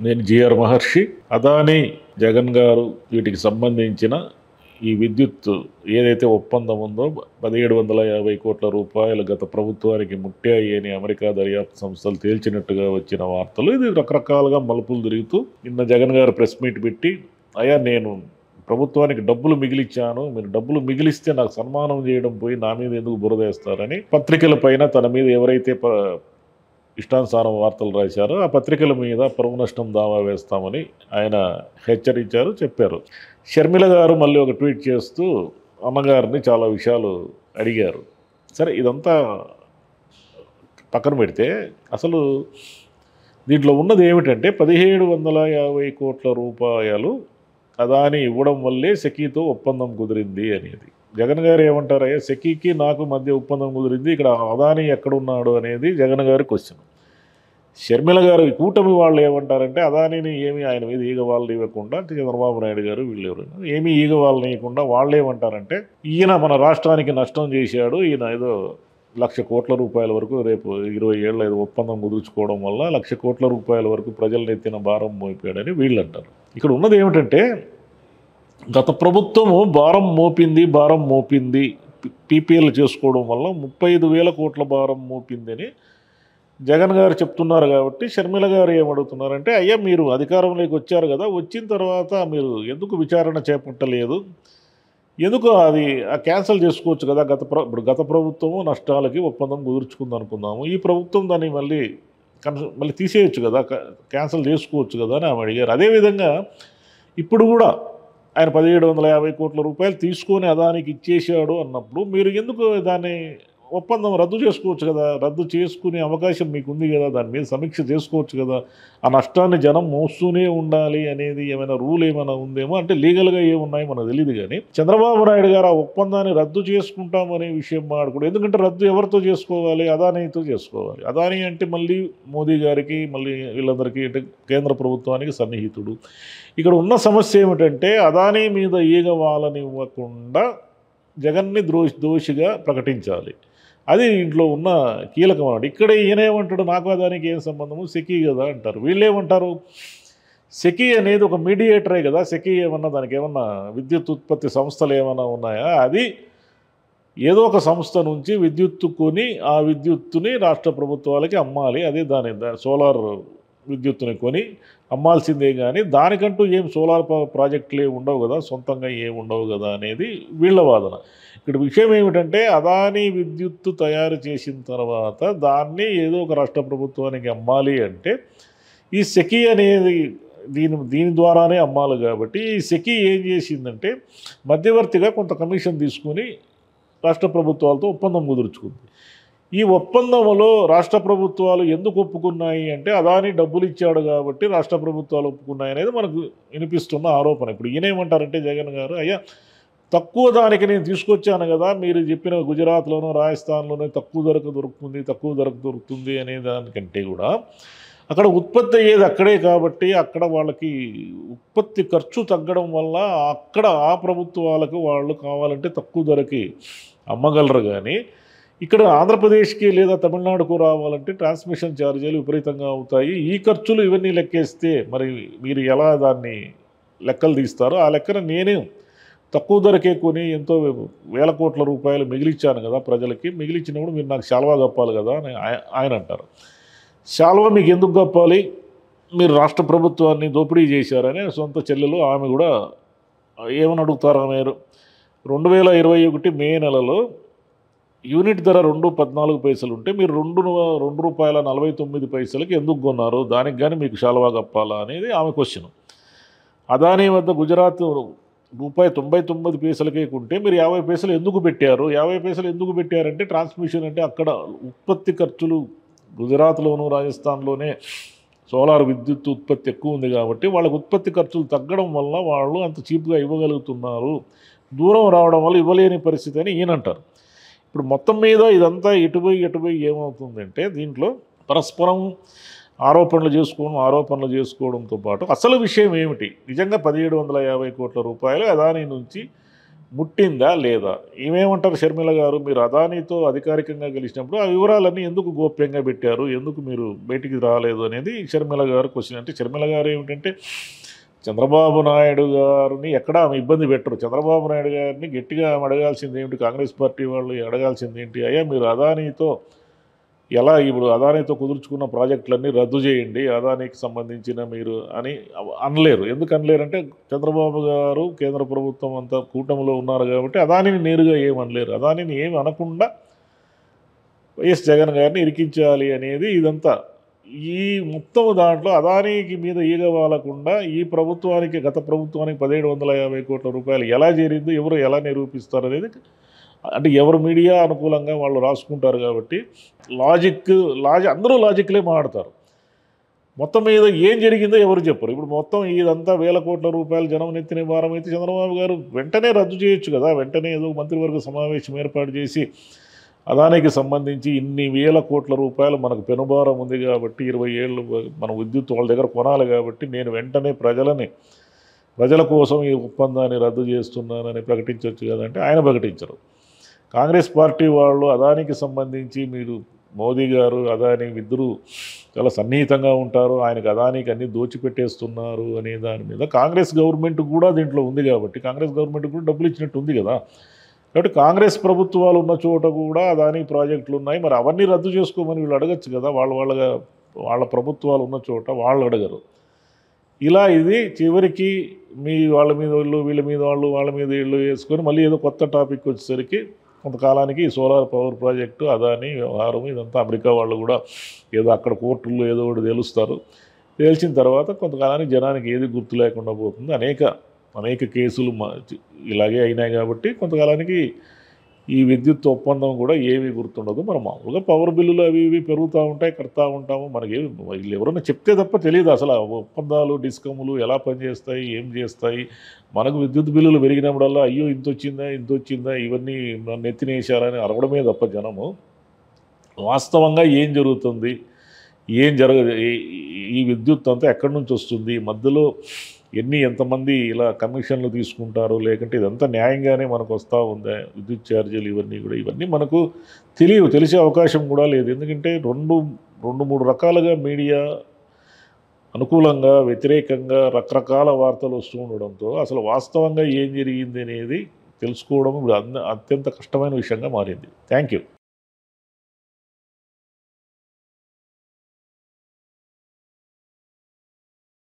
నేను జిఆర్ మహర్షి. అదానీ జగన్ గారు వీటికి సంబంధించిన ఈ విద్యుత్ ఏదైతే ఒప్పందం ఉందో 1750 కోట్ల రూపాయలు గత ప్రభుత్వానికి ముట్టాయి అని అమెరికా దర్యాప్తు సంస్థలు తేల్చినట్టుగా వచ్చిన వార్తలు. ఇది రకరకాలుగా మలుపులు తిరుగుతూ నిన్న జగన్ గారు ప్రెస్ మీట్ పెట్టి, అయ్యా నేను ప్రభుత్వానికి డబ్బులు మిగిలిచ్చాను, మీరు డబ్బులు మిగిలిస్తే నాకు సన్మానం చేయడం పోయి నా మీద ఎందుకు బురదేస్తారని పత్రికల పైన తన మీద ఎవరైతే ఇష్టానుసారం వార్తలు రాశారో ఆ పత్రికల మీద పరువు నష్టం దావా వేస్తామని ఆయన హెచ్చరించారు, చెప్పారు. షర్మిల గారు మళ్ళీ ఒక ట్వీట్ చేస్తూ అమ్మగారిని చాలా విషయాలు అడిగారు. సరే, ఇదంతా పక్కన పెడితే అసలు దీంట్లో ఉన్నది ఏమిటంటే 1750 కోట్ల రూపాయలు అదాని ఇవ్వడం వల్లే సెకీతో ఒప్పందం కుదిరింది అనేది. జగన్ గారు ఏమంటారయ్యా, సెకీకి నాకు మధ్య ఒప్పందం కుదిరింది, ఇక్కడ అదాని ఎక్కడున్నాడు అనేది జగన్ గారి క్వశ్చన్. షర్మిల గారు కూటమి వాళ్ళు ఏమంటారంటే అదానిని ఏమీ ఆయన మీద ఈగ వాళ్ళు ఇవ్వకుండా చంద్రబాబు నాయుడు గారు వీళ్ళు ఏమీ ఈగ వాళ్ళని ఇవ్వకుండా వాళ్ళు ఏమంటారంటే ఈయన మన రాష్ట్రానికి నష్టం చేశాడు, ఈయన ఏదో 1,00,000 కోట్ల రూపాయల వరకు రేపు 20 ఏళ్ళ ఏదో ఒప్పందం కుదుర్చుకోవడం వల్ల 1,00,000 కోట్ల రూపాయల వరకు ప్రజలను ఎత్తిన భారం మోపాడని వీళ్ళు అంటారు. ఇక్కడ ఉన్నది ఏమిటంటే గత ప్రభుత్వము భారం మోపింది పీపీఎల్ చేసుకోవడం వల్ల 35,000 కోట్ల భారం మోపిందని జగన్ గారు చెప్తున్నారు. కాబట్టి షర్మిల గారు ఏమడుగుతున్నారంటే, అయ్యా మీరు అధికారంలోకి వచ్చారు కదా, వచ్చిన తర్వాత మీరు ఎందుకు విచారణ చేపట్టలేదు, ఎందుకు అది క్యాన్సిల్ చేసుకోవచ్చు కదా, ఇప్పుడు గత ప్రభుత్వము నష్టాలకి ఒప్పందం కుదుర్చుకుంది అనుకుందాము, ఈ ప్రభుత్వం దాన్ని మళ్ళీ తీసేయచ్చు కదా, క్యాన్సిల్ చేసుకోవచ్చు కదా అని ఆమె అడిగారు. అదేవిధంగా ఇప్పుడు కూడా ఆయన 1750 కోట్ల రూపాయలు తీసుకొని అదానికి ఇచ్చేసాడు అన్నప్పుడు మీరు ఎందుకు దాన్ని ఒప్పందం రద్దు చేసుకోవచ్చు కదా, రద్దు చేసుకునే అవకాశం మీకు ఉంది కదా, దాని మీద సమీక్ష చేసుకోవచ్చు కదా, ఆ నష్టాన్ని జనం మోస్తూనే ఉండాలి అనేది ఏమైనా రూల్ ఏమైనా ఉందేమో, అంటే లీగల్గా ఏమున్నాయో మనకు తెలియదు. కానీ చంద్రబాబు నాయుడు గారు ఆ ఒప్పందాన్ని రద్దు చేసుకుంటామనే విషయం మాట్లాడు, ఎందుకంటే రద్దు ఎవరితో చేసుకోవాలి, అదానీతో చేసుకోవాలి. అదానీ అంటే మళ్ళీ మోదీ గారికి మళ్ళీ వీళ్ళందరికీ అంటే కేంద్ర ప్రభుత్వానికి సన్నిహితుడు. ఇక్కడ ఉన్న సమస్య ఏమిటంటే అదానీ మీద ఈగ వాలనివ్వకుండా జగన్ని దోషిగా ప్రకటించాలి. అది ఇంట్లో ఉన్న కీలకం అన్నాడు. ఇక్కడ ఈయనేమంటాడు, నాకు దానికి ఏం సంబంధము, సెకీ కదా అంటారు. వీళ్ళేమంటారు, సెకీ అనేది ఒక మీడియేటరే కదా, సెకీ ఏమన్నా దానికి ఏమన్నా విద్యుత్ ఉత్పత్తి సంస్థలు ఏమైనా ఉన్నాయా, అది ఏదో ఒక సంస్థ నుంచి విద్యుత్తు కొని ఆ విద్యుత్తుని రాష్ట్ర ప్రభుత్వాలకి అమ్మాలి, అదే దాని సోలార్ విద్యుత్తుని కొని అమ్మాల్సిందే. కానీ దానికంటూ ఏం సోలార్ ప్రాజెక్టులు ఏమి ఉండవు కదా, సొంతంగా ఏమి ఉండవు కదా అనేది వీళ్ళ వాదన. ఇక్కడ విషయం ఏమిటంటే అదానీ విద్యుత్తు తయారు చేసిన తర్వాత దాన్ని ఏదో ఒక రాష్ట్ర ప్రభుత్వానికి అమ్మాలి అంటే ఈ సెకీ అనేది దీని ద్వారానే అమ్మాలి. కాబట్టి ఈ సెకీ ఏం చేసిందంటే మధ్యవర్తిగా కొంత కమిషన్ తీసుకుని రాష్ట్ర ప్రభుత్వాలతో ఒప్పందం కుదుర్చుకుంది. ఈ ఒప్పందంలో రాష్ట్ర ప్రభుత్వాలు ఎందుకు ఒప్పుకున్నాయి అంటే అదానీ డబ్బులు ఇచ్చాడు కాబట్టి రాష్ట్ర ప్రభుత్వాలు ఒప్పుకున్నాయి అనేది మనకు వినిపిస్తున్న ఆరోపణ. ఇప్పుడు ఈయనేమంటారంటే జగన్ గారు, అయ్యా తక్కువ దానికి నేను తీసుకొచ్చాను కదా, మీరు చెప్పిన గుజరాత్లోనో రాజస్థాన్లోనో తక్కువ ధరకు దొరుకుతుంది అనే దానికంటే కూడా అక్కడ ఉత్పత్తి అయ్యేది అక్కడే కాబట్టి అక్కడ వాళ్ళకి ఉత్పత్తి ఖర్చు తగ్గడం వల్ల అక్కడ ఆ ప్రభుత్వాలకు వాళ్ళు కావాలంటే తక్కువ ధరకి అమ్మగలరు. కానీ ఇక్కడ ఆంధ్రప్రదేశ్కి లేదా తమిళనాడుకు రావాలంటే ట్రాన్స్మిషన్ ఛార్జీలు విపరీతంగా అవుతాయి. ఈ ఖర్చులు ఇవన్నీ లెక్కేస్తే మరి మీరు ఎలా దాన్ని లెక్కలు తీస్తారో ఆ లెక్కన నేనే తక్కువ ధరకే కొని ఎంతో 1,000 కోట్ల రూపాయలు మిగిలిచ్చాను కదా ప్రజలకి, మిగిలిచ్చినప్పుడు మీరు నాకు శాల్వా కప్పాలి కదా అని ఆయన అంటారు. శాల్వా మీకు ఎందుకు కప్పాలి, మీరు రాష్ట్ర ప్రభుత్వాన్ని దోపిడీ చేశారని సొంత చెల్లెలు ఆమె కూడా ఏమని అడుగుతారు, మీరు 2021 మే నెలలో యూనిట్ ధర 2.14 ఉంటే మీరు 2 రూపాయల 49 ఎందుకు కొన్నారు, దానికి కానీ మీకు శాల్వా కప్పాలా అనేది ఆమె క్వశ్చన్. అదానీ వద్ద గుజరాత్ ₹99 కొంటే మీరు 50 పైసలు ఎందుకు పెట్టారు, 50 పైసలు ఎందుకు పెట్టారంటే ట్రాన్స్మిషన్ అంటే అక్కడ ఉత్పత్తి ఖర్చులు గుజరాత్లోను రాజస్థాన్లోనే సోలార్ విద్యుత్ ఉత్పత్తి ఎక్కువ ఉంది కాబట్టి వాళ్ళకు ఉత్పత్తి ఖర్చులు తగ్గడం వల్ల వాళ్ళు అంత చీప్గా ఇవ్వగలుగుతున్నారు, దూరం రావడం వల్ల ఇవ్వలేని పరిస్థితి అని ఈయనంటారు. ఇప్పుడు మొత్తం మీద ఇదంతా ఎటుపోయి ఏమవుతుందంటే దీంట్లో పరస్పరం ఆరోపణలు చేసుకోవడంతో పాటు అసలు విషయం ఏమిటి, నిజంగా 1750 కోట్ల రూపాయలు అదానీ నుంచి ముట్టిందా లేదా? ఏమేమంటారు షర్మిల గారు? మీరు అదానీతో అధికారికంగా గెలిచినప్పుడు ఆ వివరాలన్నీ ఎందుకు గోప్యంగా పెట్టారు? ఎందుకు మీరు బయటికి రాలేదు అనేది షర్మిల గారు క్వశ్చన్. అంటే షర్మిల గారు ఏమిటంటే చంద్రబాబు నాయుడు గారిని ఎక్కడా ఆమె ఇబ్బంది పెట్టరు. చంద్రబాబు నాయుడు గారిని గట్టిగా ఆమె అడగాల్సింది ఏమిటి? కాంగ్రెస్ పార్టీ వాళ్ళు అడగాల్సింది ఏంటి? అయ్యా మీరు అదానీతో ఎలా ఇప్పుడు అదానీతో కుదుర్చుకున్న ప్రాజెక్టులన్నీ రద్దు చేయండి, అదానీకి సంబంధించిన మీరు అని అనలేరు. ఎందుకు అనలేరంటే చంద్రబాబు గారు కేంద్ర ప్రభుత్వం అంతా కూటమిలో ఉన్నారు కాబట్టి అదానీని నేరుగా ఏమనలేరు. అదానీని ఏమి అనకుండా వైఎస్ జగన్ గారిని ఇరికించాలి అనేది ఇదంతా. ఈ మొత్తం దాంట్లో అదానీకి మీద ఈగ వాలకుండా ఈ ప్రభుత్వానికి గత ప్రభుత్వానికి 1750 కోట్ల రూపాయలు ఎలా చేరిందో ఎవరు ఎలా నిరూపిస్తారు అనేది అంటే ఎవరు మీడియా అనుకూలంగా వాళ్ళు రాసుకుంటారు కాబట్టి లాజిక్ అందరూ లాజిక్లే మాట్లాడతారు. మొత్తం మీద ఏం జరిగిందో ఎవరు చెప్పరు. ఇప్పుడు మొత్తం ఇదంతా వేల కోట్ల రూపాయలు జనం నెత్తిన భారం అయితే చంద్రబాబు గారు వెంటనే రద్దు చేయొచ్చు కదా. వెంటనే ఏదో మంత్రివర్గ సమావేశం ఏర్పాటు చేసి అదానికి సంబంధించి ఇన్ని వేల కోట్ల రూపాయలు మనకు పెనుభారం ఉంది కాబట్టి 20 ఏళ్ళు మన విద్యుత్ వాళ్ళ దగ్గర కొనాలి కాబట్టి నేను వెంటనే ప్రజల కోసం ఈ ఒప్పందాన్ని రద్దు చేస్తున్నానని ప్రకటించవచ్చు కదంటే ఆయన ప్రకటించరు. కాంగ్రెస్ పార్టీ వాళ్ళు అదానికి సంబంధించి మీరు మోదీ గారు అదానీ ఇద్దరు చాలా సన్నిహితంగా ఉంటారు, ఆయనకు అదానికి అన్ని దోచిపెట్టేస్తున్నారు అనే దాని మీద కాంగ్రెస్ గవర్నమెంట్ కూడా దీంట్లో ఉంది కాబట్టి కాంగ్రెస్ గవర్నమెంట్ కూడా డబ్బులు ఇచ్చినట్టు ఉంది కదా. కాబట్టి కాంగ్రెస్ ప్రభుత్వాలు ఉన్న చోట కూడా అదానీ ప్రాజెక్టులు ఉన్నాయి, మరి అవన్నీ రద్దు చేసుకోమని వీళ్ళు అడగచ్చు కదా. వాళ్ళ ప్రభుత్వాలు ఉన్న చోట వాళ్ళు అడగరు. ఇలా ఇది చివరికి వాళ్ళ మీద వీళ్ళ మీద వాళ్ళ మీద వీళ్ళు వేసుకొని మళ్ళీ ఏదో కొత్త టాపిక్ వచ్చేసరికి కొంతకాలానికి సోలార్ పవర్ ప్రాజెక్టు అదానీ వ్యవహారం ఇదంతా అమెరికా వాళ్ళు కూడా ఏదో అక్కడ కోర్టుల్లో ఏదో ఒకటి తేలుస్తారు. తేల్చిన తర్వాత కొంతకాలానికి జనానికి ఏది గుర్తు లేకుండా పోతుంది. అనేక కేసులు ఇలాగే అయినాయి కాబట్టి కొంతకాలానికి ఈ విద్యుత్ ఒప్పందం కూడా ఏమీ గుర్తుండదు. మనం మామూలుగా పవర్ బిల్లులు అవి ఇవి పెరుగుతూ ఉంటాయి, కడతా ఉంటాము. మనకి వీళ్ళు ఎవరైనా చెప్తే తప్ప తెలియదు అసలు ఆ ఒప్పందాలు డిస్కమ్లు ఎలా పనిచేస్తాయి, ఏం చేస్తాయి. మనకు విద్యుత్ బిల్లులు పెరిగినప్పుడల్లా అయ్యో ఇంత వచ్చిందా ఇవన్నీ నెత్తినేసారని అరవడమే తప్ప జనము వాస్తవంగా ఏం జరుగుతుంది, ఏం జరగదు, ఈ విద్యుత్ అంతా ఎక్కడి నుంచి వస్తుంది, మధ్యలో ఎంతమంది ఇలా కమిషన్లు తీసుకుంటారు, లేకుంటే ఇదంతా న్యాయంగానే మనకు వస్తూ ఉందా, విద్యుత్ ఛార్జీలు ఇవన్నీ మనకు తెలిసే అవకాశం కూడా లేదు. ఎందుకంటే రెండు మూడు రకాలుగా మీడియా అనుకూలంగా వ్యతిరేకంగా రకరకాల వార్తలు వస్తూ ఉండడంతో అసలు వాస్తవంగా ఏం జరిగింది అనేది తెలుసుకోవడం అత్యంత కష్టమైన విషయంగా మారింది. Thank you.